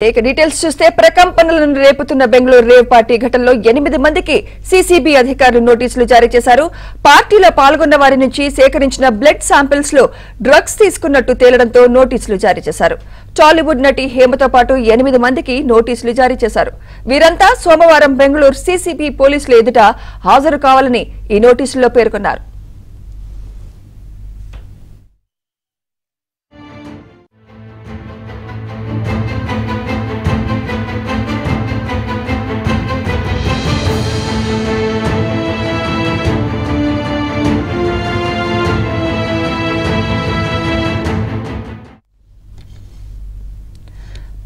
Details చూస్తే ప్రకంపనలను రేపుతున్న Bengaluru rave party ఘటనలో 8 మందికి సీసీబీ అధికారులు నోటీసులు జారీ చేశారు. పార్టీలో పాల్గొన్న వారి నుంచి సేకరించిన బ్లడ్ శాంపిల్స్ లో డ్రగ్స్ తీసుకున్నట్టు తేలడంతో నోటీసులు జారీ చేశారు. టాలీవుడ్ నటి హేమతో పాటు 8 మందికి నోటీసులు జారీ చేశారు. వీరంతా సోమవారం బెంగళూరు సీసీబీ పోలీసుల ఎదుట హాజరు కావాలని ఈ నోటీసుల్లో పేర్కొన్నారు.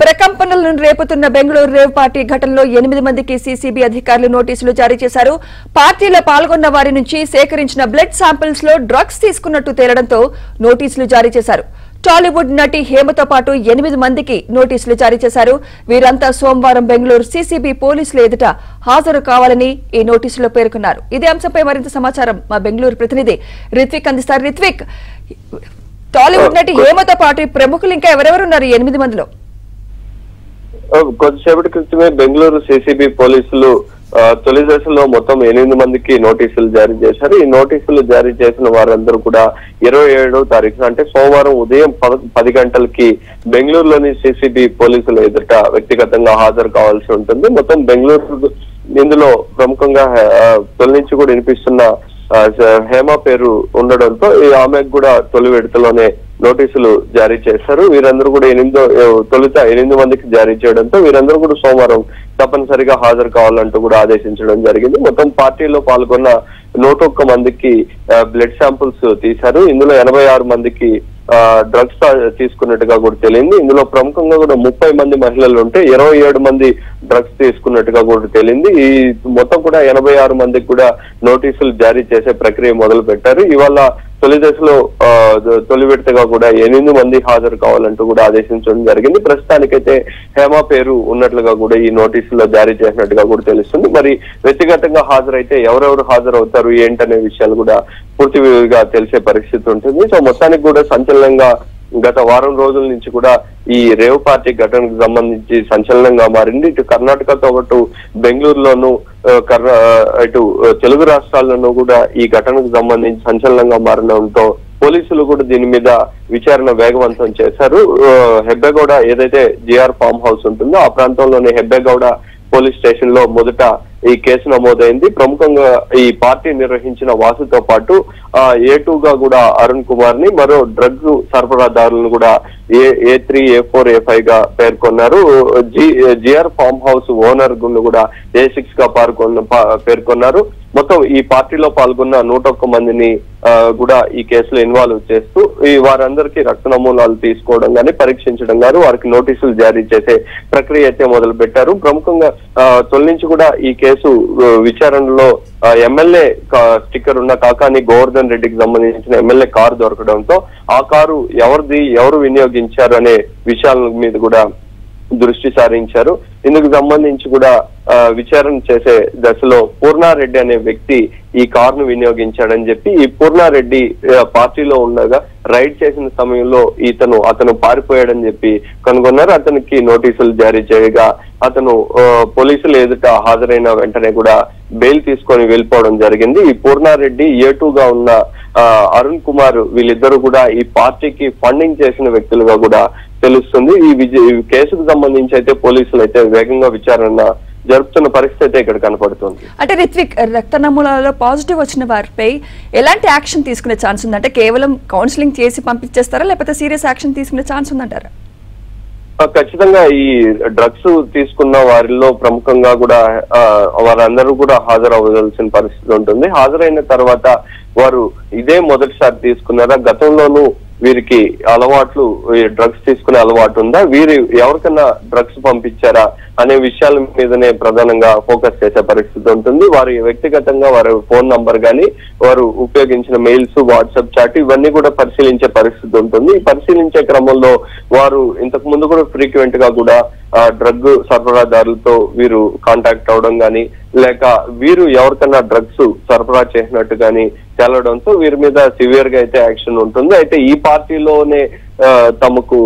ప్రకంపనలను రేపుతున్న బెంగళూరు రేవ్ పార్టీ ఘటనలో 8 మందికి సీసీబీ అధికారులు నోటీసులు జారీ చేశారు. పార్టీలో పాల్గొన్న వారి నుంచి సేకరించిన బ్లడ్ శాంపిల్స్ లో డ్రగ్స్ తీసుకున్నట్టు తేలడంతో నోటీసులు జారీ చేశారు. టాలీవుడ్ నటి హేమతో పాటు 8 మందికి నోటీసులు జారీ చేశారు. వీరంతా సోమవారం బెంగళూరు సీసీబీ పోలీసుల ఎదుట హాజరు కావాలని ఈ నోటీసులో పేర్కొన్నారు. ఇదే అంశంపై మరింత సమాచారం మా బెంగళూరు ప్రతినిధి రిత్విక్ అందిస్తారు. రిత్విక్, టాలీవుడ్ నటి హేమతో పాటు ప్రముఖులు ఇంకా ఎవరెవరున్నారు 8 మందిలో? కొద్దిసేపటి క్రితమే బెంగళూరు సిసిబి పోలీసులు తొలి దశలో మొత్తం 8 మందికి నోటీసులు జారీ చేశారు. ఈ నోటీసులు జారీ చేసిన వారందరూ కూడా 27వ తారీఖున అంటే సోమవారం ఉదయం 10 గంటలకి బెంగళూరులోని సిసిబి పోలీసుల ఎదుట వ్యక్తిగతంగా హాజరు కావాల్సి ఉంటుంది. మొత్తం బెంగళూరు ఇందులో ప్రముఖంగా తొలి నుంచి కూడా వినిపిస్తున్న హేమ పేరు ఉండడంతో ఆమెకు కూడా తొలి విడతలోనే నోటీసులు జారీ చేశారు. వీరందరూ కూడా తొలుత 8 మందికి జారీ చేయడంతో వీరందరూ కూడా సోమవారం తప్పనిసరిగా హాజరు కావాలంటూ కూడా ఆదేశించడం జరిగింది. మొత్తం పార్టీలో పాల్గొన్న 101 మందికి బ్లడ్ శాంపుల్స్ తీశారు. ఇందులో 86 మందికి డ్రగ్స్ తీసుకున్నట్టుగా కూడా తెలియంది. ఇందులో ప్రముఖంగా కూడా 30 మంది మహిళలు ఉంటే 27 మంది డ్రగ్స్ తీసుకున్నట్టుగా కూడా తెలియంది. ఈ మొత్తం కూడా 86 మందికి కూడా నోటీసులు జారీ చేసే ప్రక్రియ మొదలు పెట్టారు. ఇవాళ తొలి దశలో తొలి విడతగా కూడా 8 మంది హాజరు కావాలంటూ కూడా ఆదేశించడం జరిగింది. ప్రస్తుతానికైతే హేమ పేరు ఉన్నట్లుగా కూడా ఈ నోటీసులో జారీ చేసినట్టుగా కూడా తెలుస్తుంది. మరి వ్యక్తిగతంగా హాజరైతే ఎవరెవరు హాజరవుతారు ఏంటనే విషయాలు కూడా పూర్తిగా తెలిసే పరిస్థితి ఉంటుంది. సో మొత్తానికి కూడా సంచలనంగా గత వారం రోజుల నుంచి కూడా ఈ రేవ్ పార్టీ ఘటనకు సంబంధించి సంచలనంగా మారింది. ఇటు కర్ణాటకతో పాటు బెంగళూరులోను ఇటు తెలుగు రాష్ట్రాల్లోనూ కూడా ఈ ఘటనకు సంబంధించి సంచలనంగా మారడంతో పోలీసులు కూడా దీని మీద విచారణ వేగవంతం చేశారు. హెబ్బెగౌడ ఏదైతే జిఆర్ ఫామ్ హౌస్ ఉంటుందో ఆ ప్రాంతంలోని హెబ్బెగౌడ పోలీస్ స్టేషన్ లో మొదట ఈ కేసు నమోదైంది. ప్రముఖంగా ఈ పార్టీ నిర్వహించిన వాసుతో పాటు A2 గా కూడా అరుణ్ కుమార్ ని, మరో డ్రగ్ సరఫరాదారులను కూడా A3, A4, A5 గా పేర్కొన్నారు. జిఆర్ ఫామ్ హౌస్ ఓనర్ ను కూడా A6 గా పేర్కొన్నారు. మొత్తం ఈ పార్టీలో పాల్గొన్న 101 మందిని కూడా ఈ కేసులో ఇన్వాల్వ్ చేస్తూ ఈ వారందరికీ రక్త నమూనాలు తీసుకోవడం కానీ పరీక్షించడం కానీ వారికి నోటీసులు జారీ చేసే ప్రక్రియ అయితే మొదలు పెట్టారు. ప్రముఖంగా తొలి నుంచి కూడా ఈ కేసు విచారణలో ఎమ్మెల్యే స్టిక్కర్ ఉన్న కాకాని గోవర్ధన్ రెడ్డికి సంబంధించిన ఎమ్మెల్యే కారు దొరకడంతో ఆ కారు ఎవరు వినియోగించారు అనే విషయాల మీద కూడా దృష్టి సారించారు. ఇందుకు సంబంధించి కూడా విచారణ చేసే దశలో పూర్ణారెడ్డి అనే వ్యక్తి ఈ కారును వినియోగించాడని చెప్పి ఈ పూర్ణారెడ్డి పార్టీలో ఉండగా రైడ్ చేసిన సమయంలో అతను పారిపోయాడని చెప్పి కనుగొన్నారు. అతనికి నోటీసులు జారీ చేయగా అతను పోలీసులు ఎదుట హాజరైన వెంటనే కూడా బెయిల్ తీసుకొని వెళ్ళిపోవడం జరిగింది. ఈ పూర్ణారెడ్డి A2 గా ఉన్న అరుణ్ కుమార్ వీళ్ళిద్దరూ కూడా ఈ పార్టీకి ఫండింగ్ చేసిన వ్యక్తులుగా కూడా తెలుస్తుంది. ఈ కేసుకు సంబంధించి అయితే పోలీసులు అయితే వేగంగా విచారణ జరుపుతున్న పరిస్థితి అయితే ఇక్కడ కనపడుతుంది. అంటే రిత్విక్, రక్త నమూనాలలో పాజిటివ్ వచ్చిన వారిపై ఎలాంటి యాక్షన్ తీసుకునే ఛాన్స్ ఉంది? అంటే కేవలం కౌన్సిలింగ్ చేసి పంపించేస్తారా లేకపోతే సీరియస్ యాక్షన్ తీసుకునే ఛాన్స్ ఉందంటారా? ఖచ్చితంగా ఈ డ్రగ్స్ తీసుకున్న వారిలో ప్రముఖంగా కూడా వారందరూ కూడా హాజరవ్వాల్సిన పరిస్థితి ఉంటుంది. హాజరైన తర్వాత వారు ఇదే మొదటిసారి తీసుకున్నారా, గతంలోనూ వీరికి అలవాట్లు డ్రగ్స్ తీసుకునే అలవాటు ఉందా, వీరు ఎవరికన్నా డ్రగ్స్ పంపించారా అనే విషయాల మీదనే ప్రధానంగా ఫోకస్ చేసే పరిస్థితి ఉంటుంది. వారి వ్యక్తిగతంగా వారి ఫోన్ నంబర్ కానీ వారు ఉపయోగించిన మెయిల్స్, వాట్సాప్ చాట్ ఇవన్నీ కూడా పరిశీలించే పరిస్థితి ఉంటుంది. ఈ పరిశీలించే క్రమంలో వారు ఇంతకు ముందు కూడా ఫ్రీక్వెంట్ గా కూడా డ్రగ్ సరఫరాదారులతో వీరు కాంటాక్ట్ అవడం కానీ లేక వీరు ఎవరికన్నా డ్రగ్స్ సరఫరా చేసినట్టు కానీ తేలడంతో వీరి మీద సివియర్ గా అయితే యాక్షన్ ఉంటుంది. అయితే ఈ పార్టీలోనే తమకు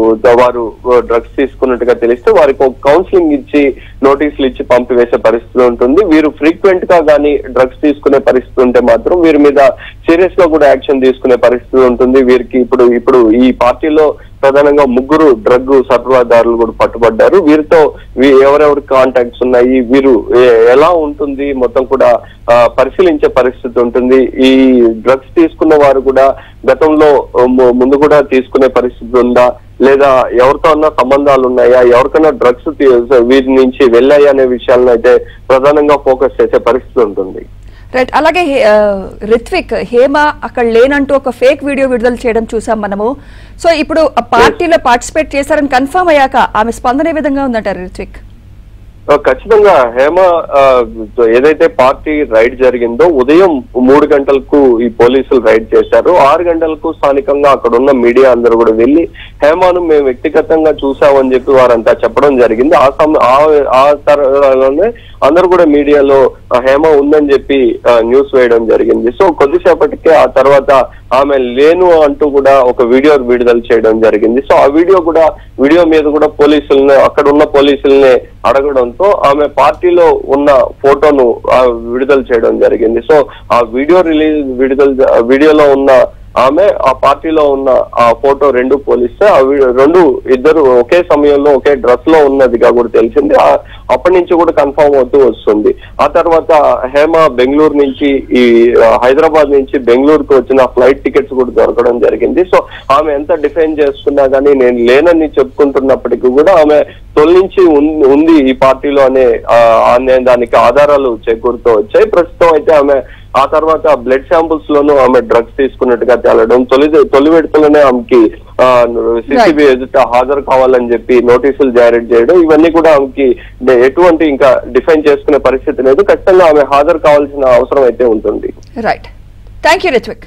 వారు డ్రగ్స్ తీసుకున్నట్టుగా తెలిస్తే వారికి ఒక కౌన్సిలింగ్ ఇచ్చి నోటీసులు ఇచ్చి పంపివేసే పరిస్థితి ఉంటుంది. వీరు ఫ్రీక్వెంట్ గా కానీ డ్రగ్స్ తీసుకునే పరిస్థితి ఉంటే మాత్రం వీరి మీద సీరియస్ గా కూడా యాక్షన్ తీసుకునే పరిస్థితి ఉంటుంది. వీరికి ఇప్పుడు ఈ పార్టీలో ప్రధానంగా 3 డ్రగ్ సరఫరాదారులు కూడా పట్టుబడ్డారు. వీరితో ఎవరెవరి కాంటాక్ట్స్ ఉన్నాయి, వీరు ఎలా ఉంటుంది మొత్తం కూడా పరిశీలించే పరిస్థితి ఉంటుంది. ఈ డ్రగ్స్ తీసుకున్న వారు కూడా గతంలో ముందు కూడా తీసుకునే పరిస్థితి ఉందా, లేదా ఎవరితో అన్న సంబంధాలు ఉన్నాయా, ఎవరికైనా డ్రగ్స్ వీరి నుంచి వెళ్ళాయా అనే విషయాలను అయితే ప్రధానంగా ఫోకస్ చేసే పరిస్థితి ఉంటుంది. రైట్. అలాగే రిత్విక్, హేమ అక్కడ లేనంటూ ఒక ఫేక్ వీడియో విడుదల చేయడం చూసాం మనము. సో ఇప్పుడు ఆ పార్టీలో పార్టిసిపేట్ చేశారని కన్ఫర్మ్ అయ్యాక ఆమె స్పందన ఏ విధంగా ఉందంటారు రిత్విక్? ఖచ్చితంగా హేమ ఏదైతే పార్టీ రైడ్ జరిగిందో ఉదయం 3 గంటలకు ఈ పోలీసులు రైడ్ చేశారు. 6 గంటలకు స్థానికంగా అక్కడ ఉన్న మీడియా అందరూ కూడా వెళ్లి హేమను మేము వ్యక్తిగతంగా చూసామని చెప్పి వారంతా చెప్పడం జరిగింది. ఆ తరలోనే అందరూ కూడా మీడియాలో హేమ ఉందని చెప్పి న్యూస్ వేయడం జరిగింది. సో కొద్దిసేపటికే ఆ తర్వాత ఆమె లేను అంటూ కూడా ఒక వీడియో విడుదల చేయడం జరిగింది. సో ఆ వీడియో మీద కూడా పోలీసుల్ని, అక్కడ ఉన్న పోలీసుల్ని అడగడంతో ఆమె పార్టీలో ఉన్న ఫోటోను విడుదల చేయడం జరిగింది. సో ఆ వీడియోలో ఉన్న ఆమె ఆ పార్టీలో ఉన్న ఆ ఫోటో 2 పోలిస్తే ఇద్దరు ఒకే సమయంలో ఒకే డ్రెస్ లో ఉన్నదిగా కూడా తెలిసింది. అప్పటి నుంచి కూడా కన్ఫర్మ్ అవుతూ వస్తుంది. ఆ తర్వాత హేమ బెంగళూరు నుంచి హైదరాబాద్ నుంచి బెంగళూరుకు వచ్చిన ఫ్లైట్ టికెట్స్ కూడా దొరకడం జరిగింది. సో ఆమె ఎంత డిఫెండ్ చేసుకున్నా కానీ నేను లేనని చెప్పుకుంటున్నప్పటికీ కూడా ఆమె తొలగించి ఉంది ఈ పార్టీలో అనే దానికి ఆధారాలు చేకూరుతూ వచ్చాయి. ప్రస్తుతం అయితే ఆమె ఆ తర్వాత బ్లడ్ శాంపుల్స్ లోనూ ఆమె డ్రగ్స్ తీసుకున్నట్టుగా తేలడం, తొలి విడతలోనే ఆమెకి సిసిబి ఎదుట హాజరు కావాలని చెప్పి నోటీసులు జారీ చేయడం, ఇవన్నీ కూడా ఆమెకి ఎటువంటి ఇంకా డిఫైన్ చేసుకునే పరిస్థితి లేదు. ఖచ్చితంగా ఆమె హాజరు కావాల్సిన అవసరం అయితే ఉంటుంది. రైట్. Thank you Ritwik.